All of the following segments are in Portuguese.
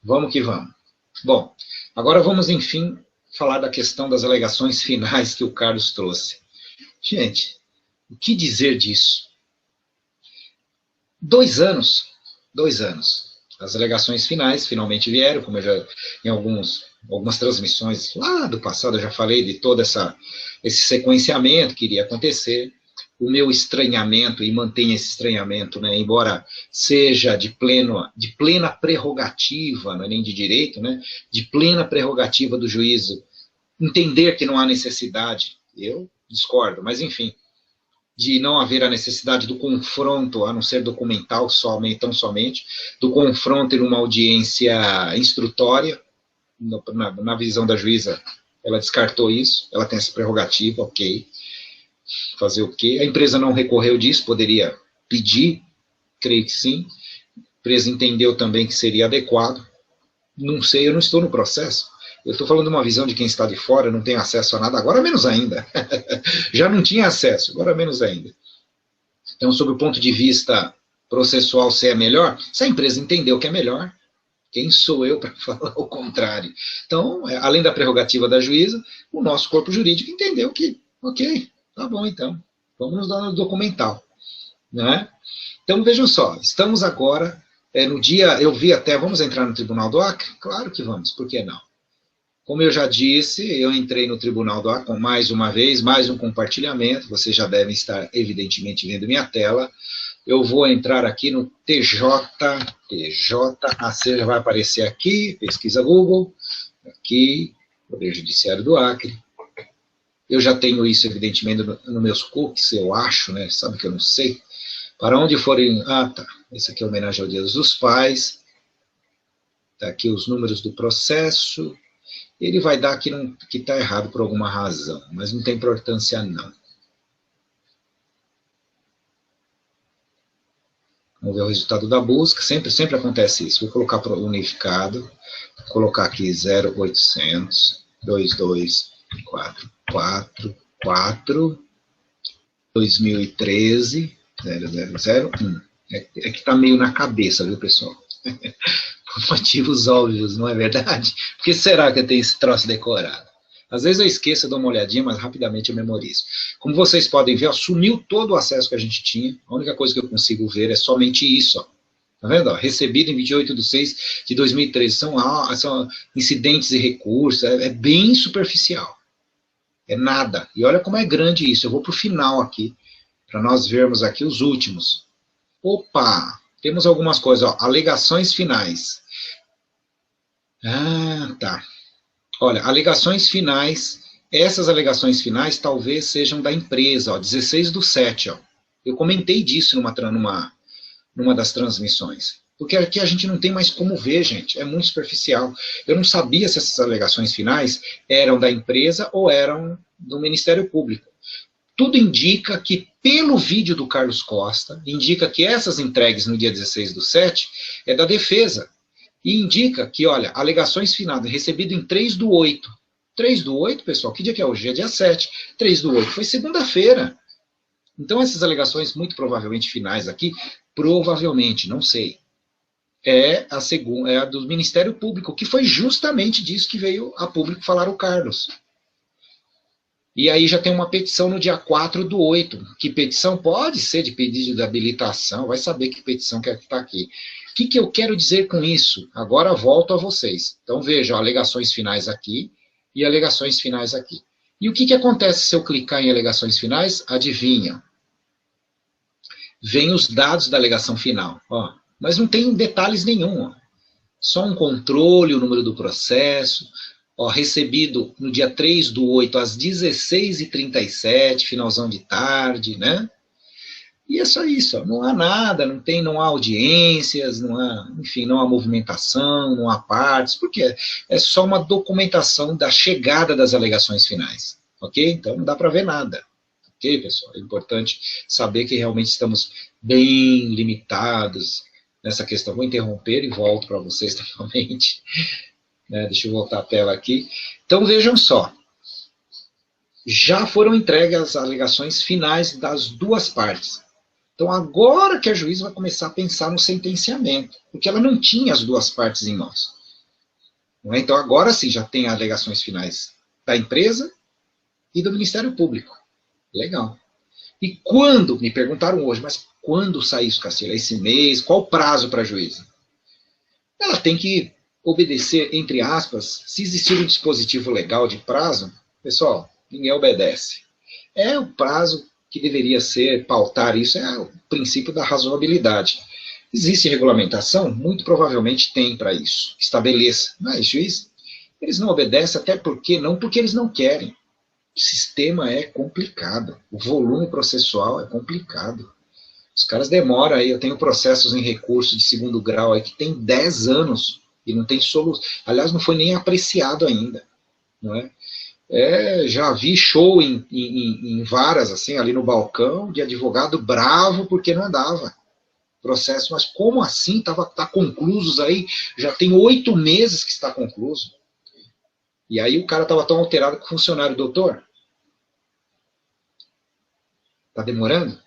Vamos que vamos. Bom, agora vamos, enfim, falar da questão das alegações finais que o Carlos trouxe. Gente, o que dizer disso? 2 anos, 2 anos. As alegações finais finalmente vieram, como eu já, em algumas transmissões lá do passado, eu já falei de todo esse sequenciamento que iria acontecer. O meu estranhamento, e mantenha esse estranhamento, né, embora seja de plena prerrogativa, não é nem de direito, né, de plena prerrogativa do juízo, entender que não há necessidade, eu discordo, mas enfim, de não haver a necessidade do confronto, a não ser documental somente, tão somente, do confronto em uma audiência instrutória, na visão da juíza, ela descartou isso, ela tem essa prerrogativa, ok. Fazer o quê? A empresa não recorreu disso, poderia pedir, creio que sim. A empresa entendeu também que seria adequado. Não sei, eu não estou no processo. Eu estou falando de uma visão de quem está de fora, não tem acesso a nada, agora menos ainda. Já não tinha acesso, agora menos ainda. Então, sob o ponto de vista processual, se é melhor, se a empresa entendeu que é melhor, quem sou eu para falar o contrário? Então, além da prerrogativa da juíza, o nosso corpo jurídico entendeu que, ok, tá bom então, vamos nos dar no documental. Né? Então, vejam só, estamos agora no dia, eu vi até, vamos entrar no Tribunal do Acre? Claro que vamos, por que não? Como eu já disse, eu entrei no Tribunal do Acre mais uma vez, mais um compartilhamento, vocês já devem estar evidentemente vendo minha tela. Eu vou entrar aqui no TJAC, já vai aparecer aqui, pesquisa Google, aqui, Poder Judiciário do Acre. Eu já tenho isso, evidentemente, no meus cookies, eu acho, né? Sabe que eu não sei. Para onde forem... Ah, tá. Esse aqui é homenagem ao Dia dos Pais. Está aqui os números do processo. Ele vai dar que está errado por alguma razão, mas não tem importância, não. Vamos ver o resultado da busca. Sempre acontece isso. Vou colocar para o unificado. Vou colocar aqui 0800 2244 2013 0001. É que está meio na cabeça, viu, pessoal? Por motivos óbvios, não é verdade? Por que será que eu tenho esse troço decorado? Às vezes eu esqueço, eu dou uma olhadinha, mas rapidamente eu memorizo. Como vocês podem ver, ó, sumiu todo o acesso que a gente tinha. A única coisa que eu consigo ver é somente isso. Ó. Tá vendo? Ó, recebido em 28/6/2013. São incidentes e recursos. É bem superficial. É nada. E olha como é grande isso. Eu vou para o final aqui, para nós vermos aqui os últimos. Opa! Temos algumas coisas. Ó, alegações finais. Ah, tá. Olha, alegações finais, essas alegações finais talvez sejam da empresa, ó, 16/7, ó. Eu comentei disso numa das transmissões. Porque aqui a gente não tem mais como ver, gente, é muito superficial. Eu não sabia se essas alegações finais eram da empresa ou eram do Ministério Público. Tudo indica que, pelo vídeo do Carlos Costa, indica que essas entregues no dia 16/7 é da defesa. E indica que, olha, alegações finais, recebido em 3/8. 3/8, pessoal, que dia que é hoje? É dia 7. 3/8 foi segunda-feira. Então, essas alegações, muito provavelmente finais aqui, provavelmente, não sei, é a do Ministério Público, que foi justamente disso que veio a público falar o Carlos. E aí já tem uma petição no dia 4/8. Que petição pode ser de pedido de habilitação, vai saber que petição que está aqui. O que eu quero dizer com isso? Agora volto a vocês. Então vejam, alegações finais aqui e alegações finais aqui. E o que acontece se eu clicar em alegações finais? Adivinha. Vem os dados da alegação final. Ó, mas não tem detalhes nenhum. Ó. Só um controle, o número do processo. Ó, recebido no dia 3/8 às 16h37, finalzão de tarde, né? E é só isso, ó, não há nada, não há audiências, não há, enfim, não há movimentação, não há partes, porque é só uma documentação da chegada das alegações finais, ok? Então não dá para ver nada, ok, pessoal? É importante saber que realmente estamos bem limitados nessa questão. Vou interromper e volto para vocês novamente. Deixa eu voltar a tela aqui. Então vejam só, já foram entregues as alegações finais das duas partes. Então agora que a juíza vai começar a pensar no sentenciamento, porque ela não tinha as duas partes em mãos. Não é? Então, agora sim, já tem alegações finais da empresa e do Ministério Público. Legal. E quando, me perguntaram hoje, mas quando sai isso, Cacilha? Esse mês? Qual o prazo para a juíza? Ela tem que obedecer, entre aspas, se existir um dispositivo legal de prazo, pessoal, ninguém obedece. É o prazo que deveria ser, pautar isso, é o princípio da razoabilidade. Existe regulamentação? Muito provavelmente tem para isso. Estabeleça. Mas, juiz, eles não obedecem até porque, não porque eles não querem. O sistema é complicado. O volume processual é complicado. Os caras demoram aí, eu tenho processos em recurso de segundo grau aí que tem 10 anos e não tem solução. Aliás, não foi nem apreciado ainda. Não é? Já vi show em varas, assim, ali no balcão, de advogado bravo porque não andava processo. Mas como assim? Tá conclusos aí, já tem 8 meses que está concluso. E aí o cara estava tão alterado que o funcionário, doutor, tá demorando?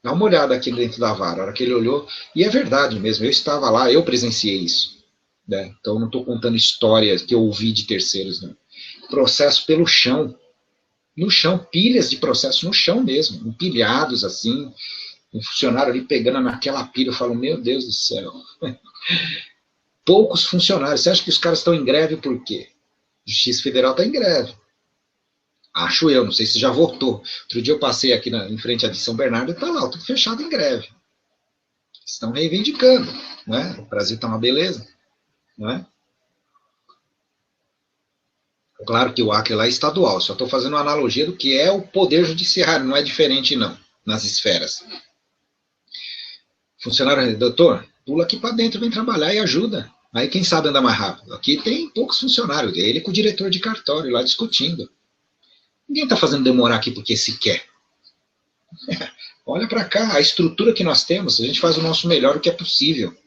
Dá uma olhada aqui dentro da vara. A hora que ele olhou, e é verdade mesmo, eu estava lá, eu presenciei isso. Né? Então não estou contando histórias que eu ouvi de terceiros, não. Processo pelo chão. No chão, pilhas de processo no chão mesmo, empilhados assim, um funcionário ali pegando naquela pilha, eu falo, meu Deus do céu. Poucos funcionários. Você acha que os caras estão em greve por quê? A Justiça Federal está em greve. Acho eu, não sei se já votou. Outro dia eu passei aqui em frente à de São Bernardo e está lá, tudo fechado em greve. Estão reivindicando. Não é? O Brasil está uma beleza. Não é? Claro que o Acre lá é estadual, só estou fazendo uma analogia do que é o poder judiciário, não é diferente não, nas esferas. Funcionário, doutor, pula aqui para dentro, vem trabalhar e ajuda. Aí quem sabe anda mais rápido. Aqui tem poucos funcionários, ele com o diretor de cartório lá discutindo. Ninguém está fazendo demorar aqui porque se quer. Olha para cá, a estrutura que nós temos, a gente faz o nosso melhor, o que é possível.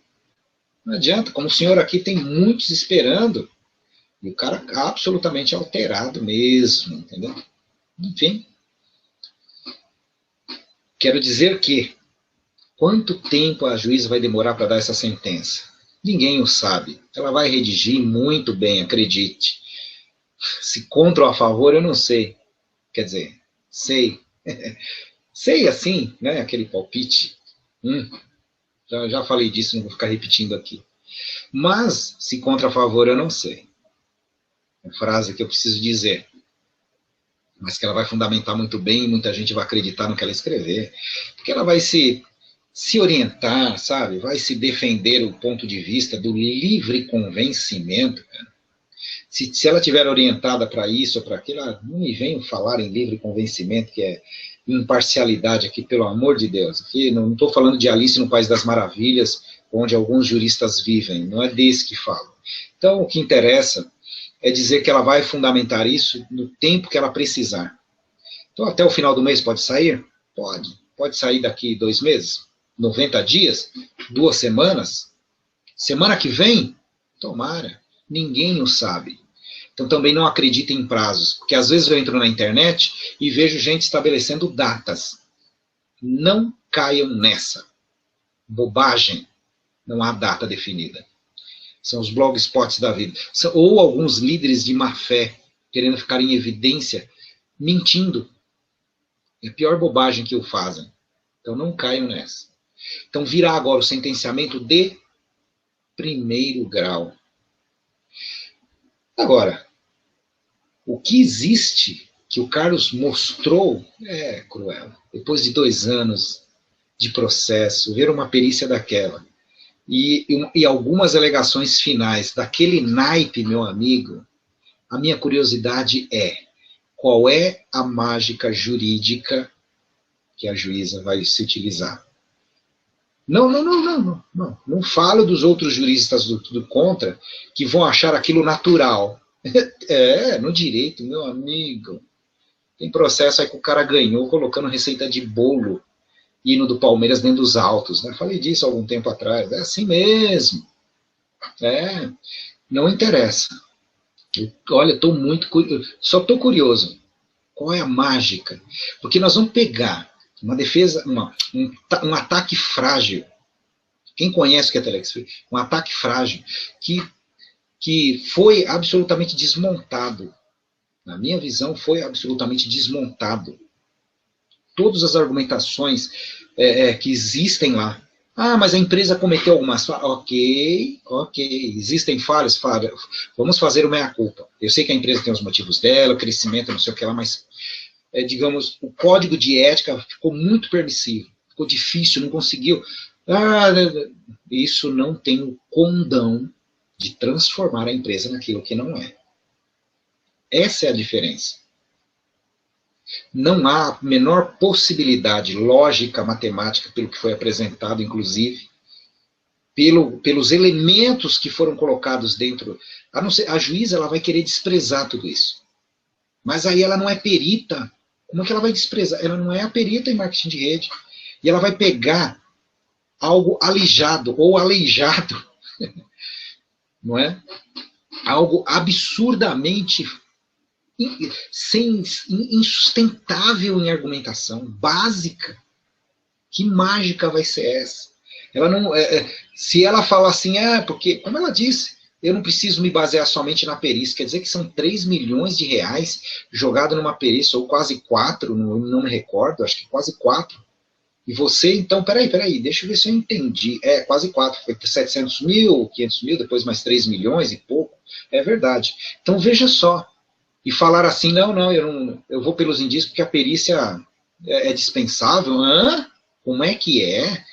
Não adianta, como o senhor aqui tem muitos esperando, e o cara absolutamente alterado mesmo, entendeu? Enfim. Quero dizer que, quanto tempo a juíza vai demorar para dar essa sentença? Ninguém o sabe. Ela vai redigir muito bem, acredite. Se contra ou a favor, eu não sei. Quer dizer, sei. Sei assim, né? Aquele palpite. Já falei disso, não vou ficar repetindo aqui. Mas, se contra a favor, eu não sei. É a frase que eu preciso dizer. Mas que ela vai fundamentar muito bem e muita gente vai acreditar no que ela escrever. Porque ela vai se orientar, sabe? Vai se defender o ponto de vista do livre convencimento, cara. Se ela tiver orientada para isso ou para aquilo, não me venham falar em livre convencimento, que é imparcialidade aqui, pelo amor de Deus. Aqui não estou falando de Alice no País das Maravilhas, onde alguns juristas vivem, não é desse que falo. Então, o que interessa é dizer que ela vai fundamentar isso no tempo que ela precisar. Então, até o final do mês pode sair? Pode. Pode sair daqui 2 meses? 90 dias? 2 semanas? Semana que vem? Tomara. Ninguém o sabe. Então também não acredita em prazos, porque às vezes eu entro na internet e vejo gente estabelecendo datas. Não caiam nessa. Bobagem. Não há data definida. São os blogspots da vida. Ou alguns líderes de má fé, querendo ficar em evidência, mentindo. É a pior bobagem que o fazem. Então não caiam nessa. Então virá agora o sentenciamento de primeiro grau. Agora, o que existe, que o Carlos mostrou, é cruel. Depois de 2 anos de processo, ver uma perícia daquela, e algumas alegações finais daquele naipe, meu amigo, a minha curiosidade é, qual é a mágica jurídica que a juíza vai se utilizar? Não falo dos outros juristas do contra que vão achar aquilo natural. No direito, meu amigo. Tem processo aí que o cara ganhou colocando receita de bolo, hino do Palmeiras dentro dos autos. Né? Falei disso há algum tempo atrás. É assim mesmo. Não interessa. Olha, só estou curioso. Qual é a mágica? Porque nós vamos pegar uma defesa, um ataque frágil. Quem conhece o que é Telex? Um ataque frágil que que foi absolutamente desmontado. Na minha visão, foi absolutamente desmontado. Todas as argumentações que existem lá. Ah, mas a empresa cometeu algumas falhas. Ok, existem falhas. Vamos fazer o meia-culpa. Eu sei que a empresa tem os motivos dela, o crescimento, não sei o que lá, mas, digamos, o código de ética ficou muito permissivo, ficou difícil, não conseguiu. Isso não tem o condão de transformar a empresa naquilo que não é. Essa é a diferença. Não há a menor possibilidade lógica, matemática, pelo que foi apresentado, inclusive, pelos elementos que foram colocados dentro. A juíza ela vai querer desprezar tudo isso. Mas aí ela não é perita. Como é que ela vai desprezar? Ela não é a perita em marketing de rede. E ela vai pegar algo alijado ou aleijado, não é? Algo absurdamente insustentável em argumentação, básica. Que mágica vai ser essa? Ela não, se ela fala assim, porque, como ela disse, eu não preciso me basear somente na perícia, quer dizer que são 3 milhões de reais jogado numa perícia, ou quase 4, não me recordo, acho que quase 4. E você, então, peraí, deixa eu ver se eu entendi. Quase 4, foi 700 mil, 500 mil, depois mais 3 milhões e pouco. É verdade. Então, veja só. E falar assim, não, eu vou pelos indícios porque a perícia é dispensável. Como é que é?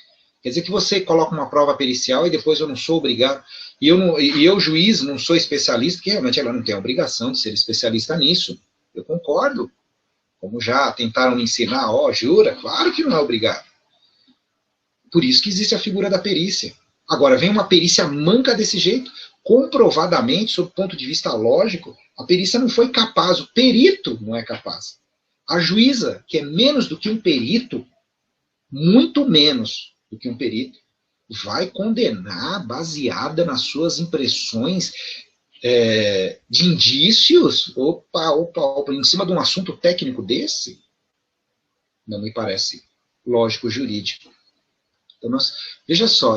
Quer dizer que você coloca uma prova pericial e depois eu não sou obrigado. E eu, juiz, não sou especialista, porque realmente ela não tem a obrigação de ser especialista nisso. Eu concordo. Como já tentaram me ensinar, jura? Claro que não é obrigado. Por isso que existe a figura da perícia. Agora, vem uma perícia manca desse jeito, comprovadamente, sob o ponto de vista lógico, a perícia não foi capaz, o perito não é capaz. A juíza, que é menos do que um perito, muito menos do que um perito, vai condenar baseada nas suas impressões de indícios? Opa, em cima de um assunto técnico desse? Não me parece lógico jurídico. Então, veja só,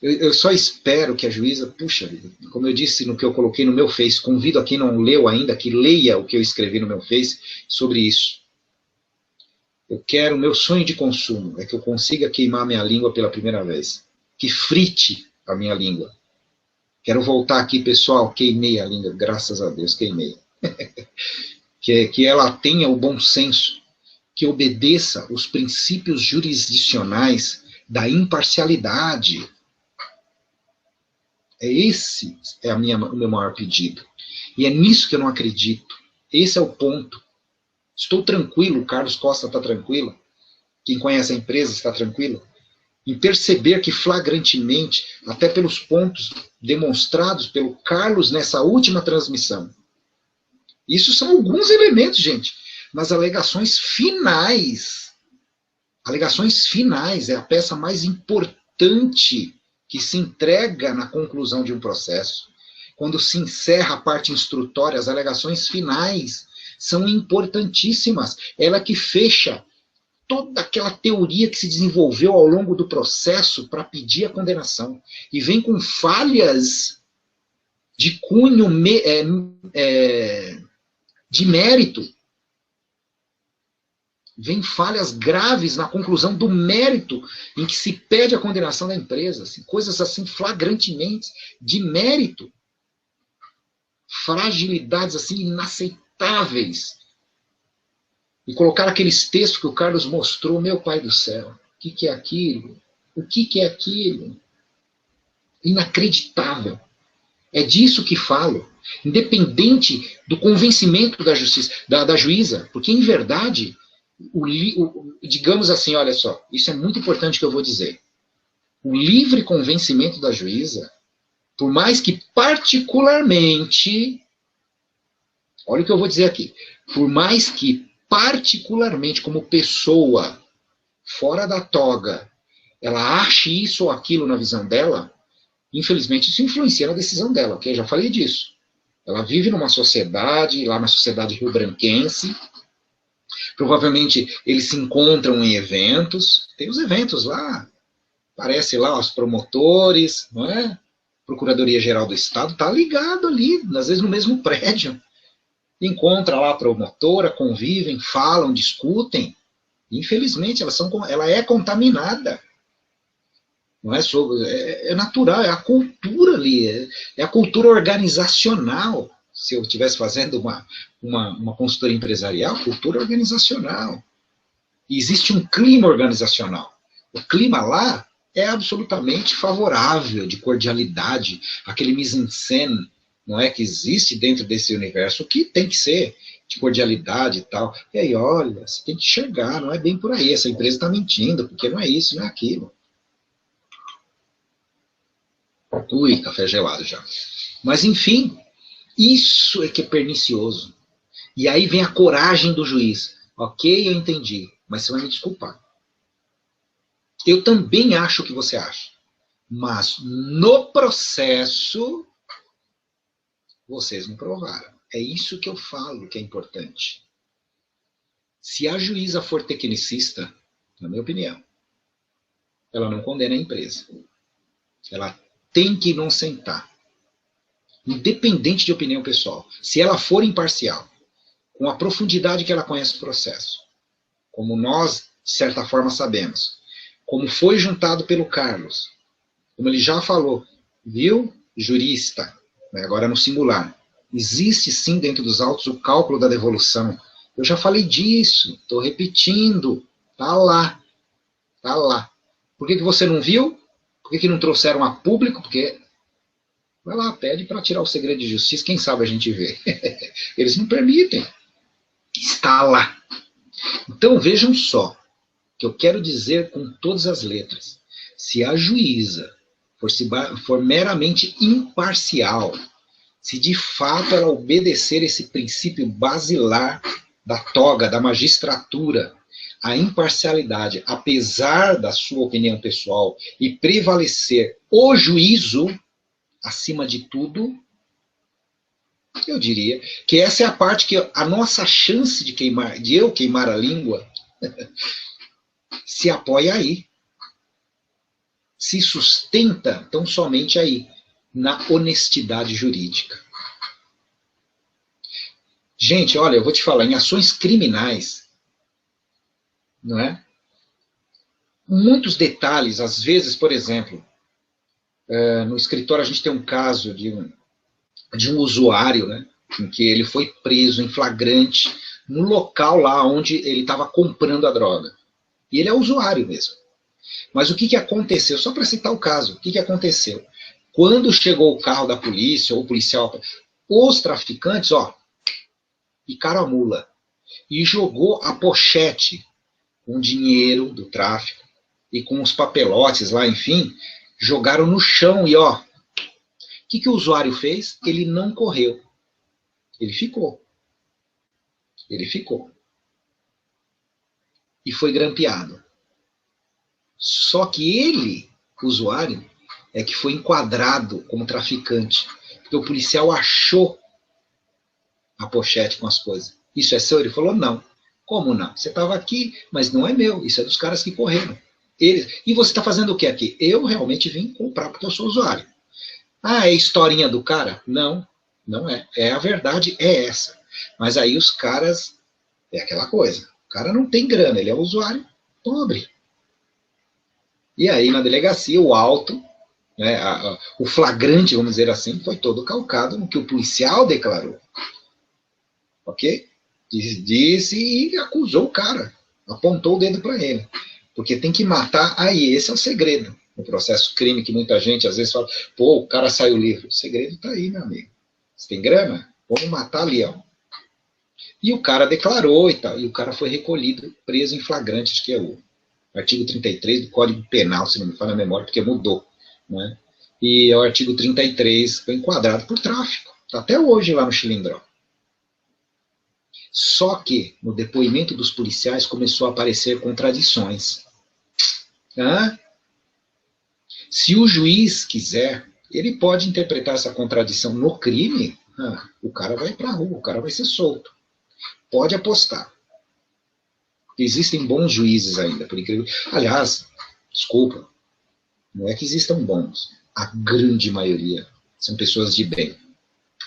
eu só espero que a juíza, puxa, como eu disse no que eu coloquei no meu Face, convido a quem não leu ainda, que leia o que eu escrevi no meu Face sobre isso. O meu sonho de consumo é que eu consiga queimar minha língua pela primeira vez. Que frite a minha língua. Quero voltar aqui, pessoal, queimei a língua, graças a Deus, queimei. Que ela tenha o bom senso, que obedeça os princípios jurisdicionais da imparcialidade. Esse é o meu maior pedido. E é nisso que eu não acredito. Esse é o ponto. Estou tranquilo, o Carlos Costa está tranquilo. Quem conhece a empresa está tranquilo. Em perceber que flagrantemente, até pelos pontos demonstrados pelo Carlos nessa última transmissão. Isso são alguns elementos, gente. Nas alegações finais. Alegações finais é a peça mais importante que se entrega na conclusão de um processo. Quando se encerra a parte instrutória, as alegações finais são importantíssimas. Ela que fecha toda aquela teoria que se desenvolveu ao longo do processo para pedir a condenação. E vem com falhas de cunho de mérito. Vem falhas graves na conclusão do mérito em que se pede a condenação da empresa. Assim, coisas assim flagrantemente de mérito. Fragilidades assim inaceitáveis. E colocar aqueles textos que o Carlos mostrou, meu pai do céu. O que é aquilo? O que é aquilo? Inacreditável. É disso que falo. Independente do convencimento da justiça, da juíza. Porque, em verdade, digamos assim, olha só, isso é muito importante que eu vou dizer. O livre convencimento da juíza, por mais que particularmente, olha o que eu vou dizer aqui, por mais que particularmente como pessoa, fora da toga, ela ache isso ou aquilo na visão dela, infelizmente isso influencia na decisão dela, ok? Eu já falei disso. Ela vive numa sociedade, lá na sociedade rio-branquense, provavelmente eles se encontram em eventos, tem os eventos lá, aparece lá os promotores, não é? Procuradoria-Geral do Estado está ligado ali, às vezes no mesmo prédio. Encontra lá a promotora, convivem, falam, discutem. Infelizmente, ela é contaminada. Não é, é natural, é a cultura ali, é a cultura organizacional. Se eu estivesse fazendo uma consultoria empresarial, cultura organizacional. E existe um clima organizacional. O clima lá é absolutamente favorável, de cordialidade, aquele mise-en-scène, não é, que existe dentro desse universo, que tem que ser de cordialidade e tal. E aí, olha, você tem que enxergar, não é bem por aí, essa empresa está mentindo, porque não é isso, não é aquilo. Ui, café gelado já. Mas, enfim, isso é que é pernicioso. E aí vem a coragem do juiz. Ok, eu entendi, mas você vai me desculpar. Eu também acho o que você acha. Mas no processo, vocês não provaram. É isso que eu falo que é importante. Se a juíza for tecnicista, na minha opinião, ela não condena a empresa. Ela tem que inocentar. Independente de opinião pessoal. Se ela for imparcial, com a profundidade que ela conhece o processo, como nós, de certa forma, sabemos, como foi juntado pelo Carlos, como ele já falou, viu, jurista, né, agora no singular, existe sim dentro dos autos o cálculo da devolução. Eu já falei disso, estou repetindo, está lá, está lá. Por que você não viu? Por que não trouxeram a público? Porque, vai lá, pede para tirar o segredo de justiça, quem sabe a gente vê. Eles não permitem. Está lá. Então vejam só, que eu quero dizer com todas as letras, se a juíza for meramente imparcial, se de fato ela obedecer esse princípio basilar da toga, da magistratura, a imparcialidade, apesar da sua opinião pessoal, e prevalecer o juízo acima de tudo, eu diria que essa é a parte que a nossa chance de eu queimar a língua se apoia aí. Se sustenta tão somente aí, na honestidade jurídica. Gente, olha, eu vou te falar, em ações criminais, não é? Muitos detalhes, às vezes, por exemplo, no escritório a gente tem um caso de um usuário, né, em que ele foi preso em flagrante no local lá onde ele estava comprando a droga. E ele é usuário mesmo. Mas o que aconteceu? Só para citar o caso, o que aconteceu? Quando chegou o carro da polícia, ou o policial, os traficantes, picaram a mula e jogou a pochete com dinheiro do tráfico e com os papelotes lá, enfim, jogaram no chão e o que o usuário fez? Ele não correu. Ele ficou. Ele ficou. E foi grampeado. Só que ele, o usuário, é que foi enquadrado como traficante. Porque o policial achou a pochete com as coisas. Isso é seu? Ele falou, não. Como não? Você estava aqui, mas não é meu. Isso é dos caras que correram. E você está fazendo o que aqui? Eu realmente vim comprar porque eu sou usuário. Ah, é historinha do cara? Não, não é. A verdade é essa. Mas aí os caras, é aquela coisa. O cara não tem grana, ele é usuário pobre. E aí, na delegacia, o auto, né, o flagrante, vamos dizer assim, foi todo calcado no que o policial declarou. Ok? Disse e acusou o cara. Apontou o dedo para ele. Porque tem que matar. Aí, esse é o segredo. No processo crime, que muita gente às vezes fala, pô, o cara saiu livre. O segredo está aí, meu amigo. Você tem grana? Vamos matar leão. E o cara declarou e tal. E o cara foi recolhido, preso em flagrante, acho que é o artigo 33 do Código Penal, se não me falha a memória, porque mudou. Né? E é o artigo 33, foi enquadrado por tráfico. Está até hoje lá no Chilindró. Só que, no depoimento dos policiais, começou a aparecer contradições. Se o juiz quiser, ele pode interpretar essa contradição no crime, o cara vai para a rua, o cara vai ser solto. Pode apostar. Existem bons juízes ainda, por incrível. Aliás, desculpa, não é que existam bons. A grande maioria são pessoas de bem.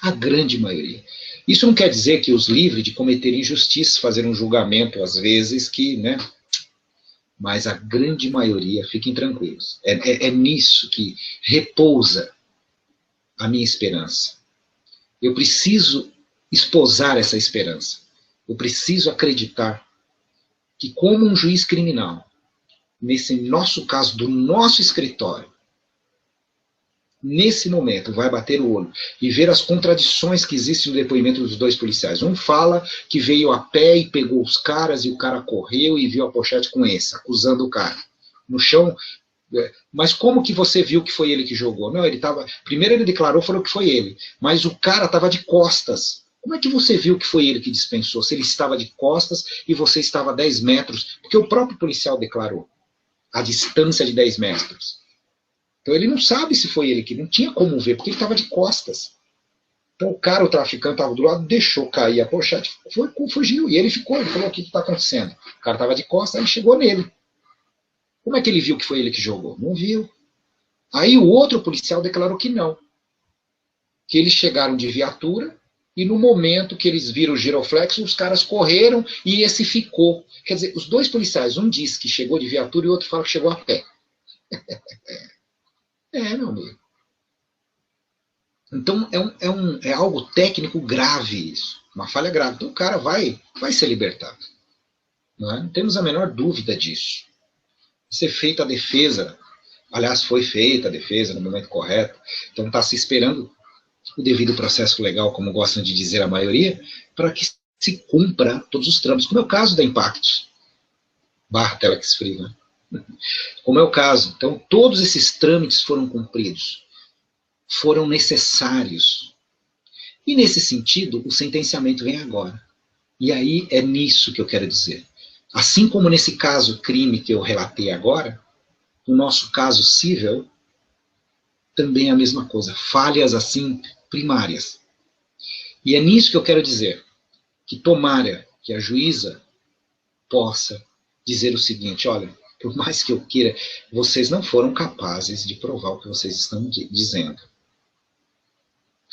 A grande maioria. Isso não quer dizer que os livre de cometer injustiças, fazer um julgamento, às vezes, que, né? Mas a grande maioria, fiquem tranquilos. É nisso que repousa a minha esperança. Eu preciso esposar essa esperança. Eu preciso acreditar que, como um juiz criminal, nesse nosso caso, do nosso escritório, nesse momento, vai bater o olho e ver as contradições que existem no depoimento dos dois policiais. Um fala que veio a pé e pegou os caras, e o cara correu e viu a pochete com esse, acusando o cara. No chão, mas como que você viu que foi ele que jogou? Não, ele estava. Primeiro ele declarou, falou que foi ele, mas o cara estava de costas. Como é que você viu que foi ele que dispensou? Se ele estava de costas e você estava a 10 metros, porque o próprio policial declarou a distância de 10 metros. Então ele não sabe se foi ele que não tinha como ver, porque ele estava de costas. Então o cara, o traficante, estava do lado, deixou cair a pochete, fugiu. E ele ficou, ele falou: o que está acontecendo? O cara estava de costas, aí chegou nele. Como é que ele viu que foi ele que jogou? Não viu. Aí o outro policial declarou que não. Que eles chegaram de viatura e no momento que eles viram o giroflexo, os caras correram e esse ficou. Quer dizer, os dois policiais, um diz que chegou de viatura e o outro fala que chegou a pé. Meu amigo. Então é algo técnico grave isso. Uma falha grave. Então o cara vai ser libertado. Não temos a menor dúvida disso. Ser feita a defesa, aliás, foi feita a defesa no momento correto, então está se esperando o devido processo legal, como gostam de dizer a maioria, para que se cumpra todos os trâmites, como é o caso da Impactos, Telex Free, né? Como é o caso. Então, todos esses trâmites foram cumpridos, foram necessários. E, nesse sentido, o sentenciamento vem agora. E aí é nisso que eu quero dizer. Assim como nesse caso crime que eu relatei agora, no nosso caso civil, também é a mesma coisa. Falhas, assim, primárias. E é nisso que eu quero dizer. Que tomara que a juíza possa dizer o seguinte: olha, por mais que eu queira, vocês não foram capazes de provar o que vocês estão dizendo.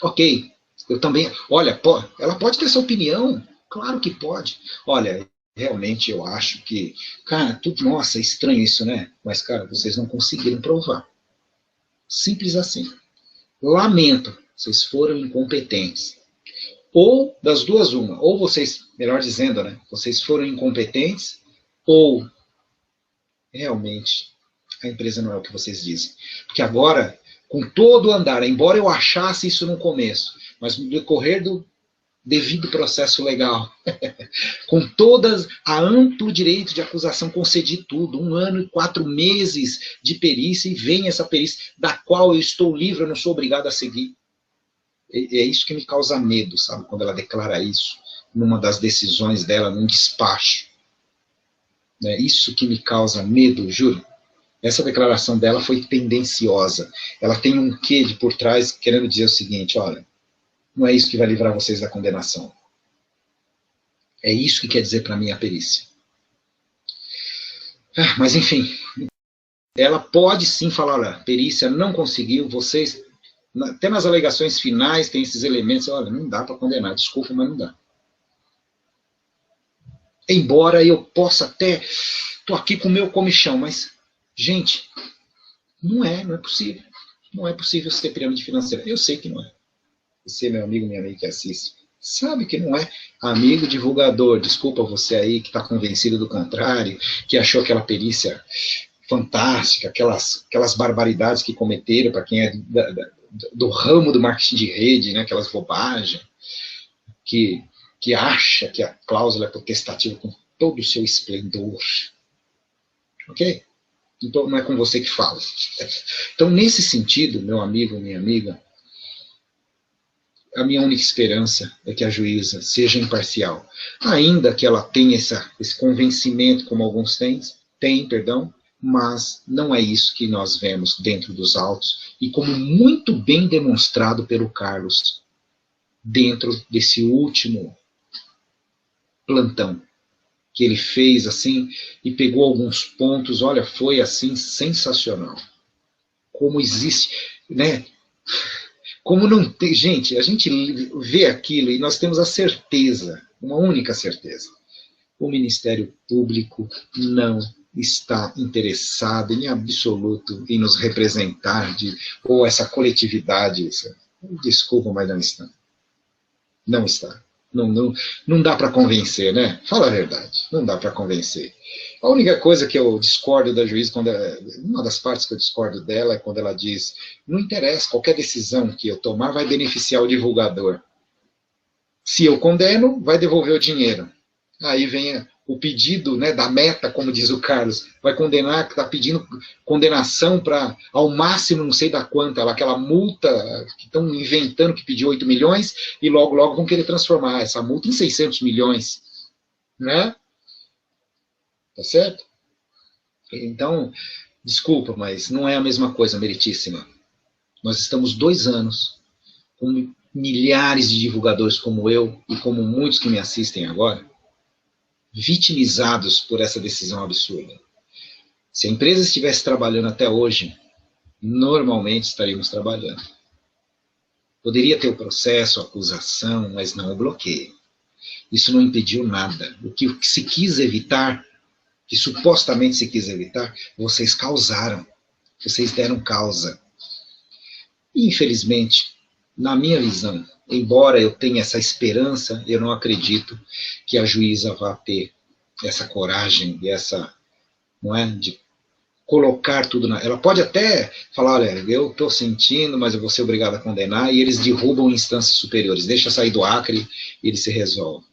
Ok, eu também. Olha, ela pode ter essa opinião, claro que pode. Olha, realmente eu acho que, cara, nossa, é estranho isso, né? Mas, cara, vocês não conseguiram provar. Simples assim. Lamento, vocês foram incompetentes. Ou, das duas, uma. Ou vocês, melhor dizendo, né? Vocês foram incompetentes, ou realmente a empresa não é o que vocês dizem. Porque agora, com todo o andar, embora eu achasse isso no começo, mas no decorrer do devido processo legal, com todas a amplo direito de acusação, concedi tudo, 1 ano e 4 meses de perícia, e vem essa perícia da qual eu estou livre, eu não sou obrigado a seguir. É isso que me causa medo, sabe, quando ela declara isso, numa das decisões dela, num despacho. É isso que me causa medo, juro. Essa declaração dela foi tendenciosa. Ela tem um quê de por trás, querendo dizer o seguinte: olha, não é isso que vai livrar vocês da condenação. É isso que quer dizer para mim a perícia. Mas enfim, ela pode sim falar: olha, a perícia não conseguiu, vocês, até nas alegações finais tem esses elementos, olha, não dá para condenar, desculpa, mas não dá. Embora eu possa até, estou aqui com o meu comichão, mas, gente, não é possível. Não é possível ser pirâmide financeira. Eu sei que não é. Você, meu amigo, minha amiga que assiste, sabe que não é. Amigo divulgador, desculpa você aí que está convencido do contrário, que achou aquela perícia fantástica, aquelas barbaridades que cometeram, para quem é do ramo do marketing de rede, né, aquelas bobagens, que acha que a cláusula é potestativa com todo o seu esplendor. Ok? Então não é com você que falo. Então, nesse sentido, meu amigo, minha amiga, a minha única esperança é que a juíza seja imparcial. Ainda que ela tenha esse convencimento, como alguns têm, mas não é isso que nós vemos dentro dos autos, e como muito bem demonstrado pelo Carlos, dentro desse último plantão que ele fez assim, e pegou alguns pontos, olha, foi assim sensacional. Como existe, né? Como não tem, gente, a gente vê aquilo e nós temos a certeza, uma única certeza. O Ministério Público não está interessado em absoluto em nos representar, ou essa coletividade, desculpa, mas não está. Não está. Não dá para convencer, né? Fala a verdade, não dá para convencer. A única coisa que eu discordo da juíza, uma das partes que eu discordo dela é quando ela diz: não interessa, qualquer decisão que eu tomar vai beneficiar o divulgador. Se eu condeno, vai devolver o dinheiro. Aí vem o pedido, né, da meta, como diz o Carlos, vai condenar, está pedindo condenação para, ao máximo, não sei da quanta, aquela multa que estão inventando que pediu 8 milhões, e logo vão querer transformar essa multa em 600 milhões. Né? Tá certo? Então, desculpa, mas não é a mesma coisa, meritíssima. Nós estamos 2 anos com milhares de divulgadores como eu e como muitos que me assistem agora, vitimizados por essa decisão absurda. Se a empresa estivesse trabalhando até hoje, normalmente estaríamos trabalhando. Poderia ter o processo, a acusação, mas não o bloqueio. Isso não impediu nada. O que se quis evitar, que supostamente se quis evitar, vocês causaram. Vocês deram causa. E, infelizmente, na minha visão, embora eu tenha essa esperança, eu não acredito que a juíza vá ter essa coragem e essa, não é, de colocar tudo na... Ela pode até falar, olha, eu estou sentindo, mas eu vou ser obrigado a condenar, e eles derrubam instâncias superiores, deixa sair do Acre e ele se resolve.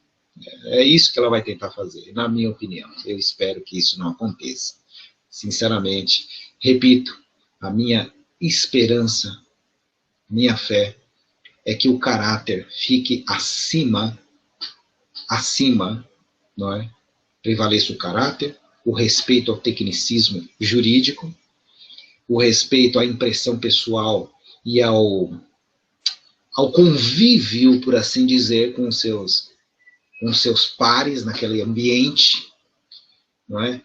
É isso que ela vai tentar fazer, na minha opinião. Eu espero que isso não aconteça. Sinceramente, repito, a minha esperança, minha fé, é que o caráter fique acima, não é? Prevaleça o caráter, o respeito ao tecnicismo jurídico, o respeito à impressão pessoal e ao convívio, por assim dizer, com seus pares naquele ambiente, não é?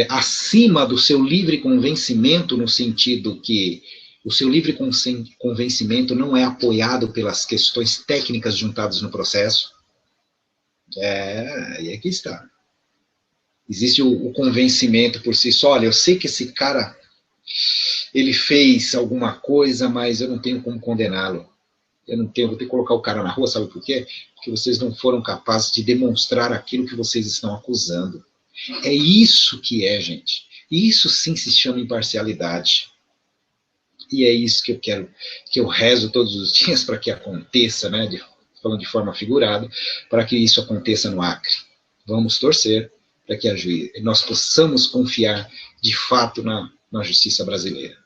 Acima do seu livre convencimento, no sentido que o seu livre convencimento não é apoiado pelas questões técnicas juntadas no processo. E aqui está. Existe o convencimento por si só. Olha, eu sei que esse cara, ele fez alguma coisa, mas eu não tenho como condená-lo. Vou ter que colocar o cara na rua, sabe por quê? Porque vocês não foram capazes de demonstrar aquilo que vocês estão acusando. É isso que é, gente. Isso sim se chama imparcialidade. E é isso que eu quero, que eu rezo todos os dias para que aconteça, né, falando de forma figurada, para que isso aconteça no Acre. Vamos torcer para que nós possamos confiar de fato na justiça brasileira.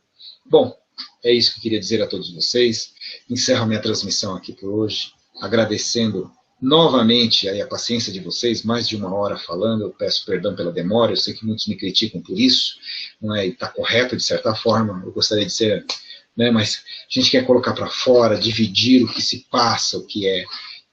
Bom, é isso que eu queria dizer a todos vocês. Encerro minha transmissão aqui por hoje, agradecendo novamente a paciência de vocês, mais de 1 hora falando. Eu peço perdão pela demora, eu sei que muitos me criticam por isso, não é? E está correto de certa forma, eu gostaria de ser, né? Mas a gente quer colocar para fora, dividir o que se passa, o que é,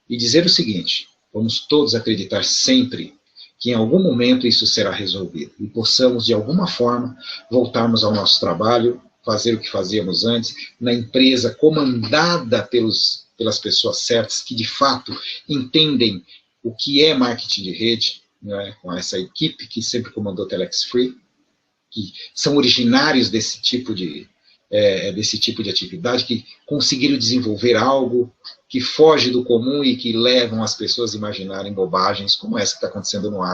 e dizer o seguinte: vamos todos acreditar sempre que em algum momento isso será resolvido, e possamos de alguma forma voltarmos ao nosso trabalho, fazer o que fazíamos antes, na empresa comandada pelas pessoas certas, que de fato entendem o que é marketing de rede, né, com essa equipe que sempre comandou Telex Free, que são originários desse tipo de atividade, que conseguiram desenvolver algo que foge do comum e que levam as pessoas a imaginarem bobagens como essa que está acontecendo no ar.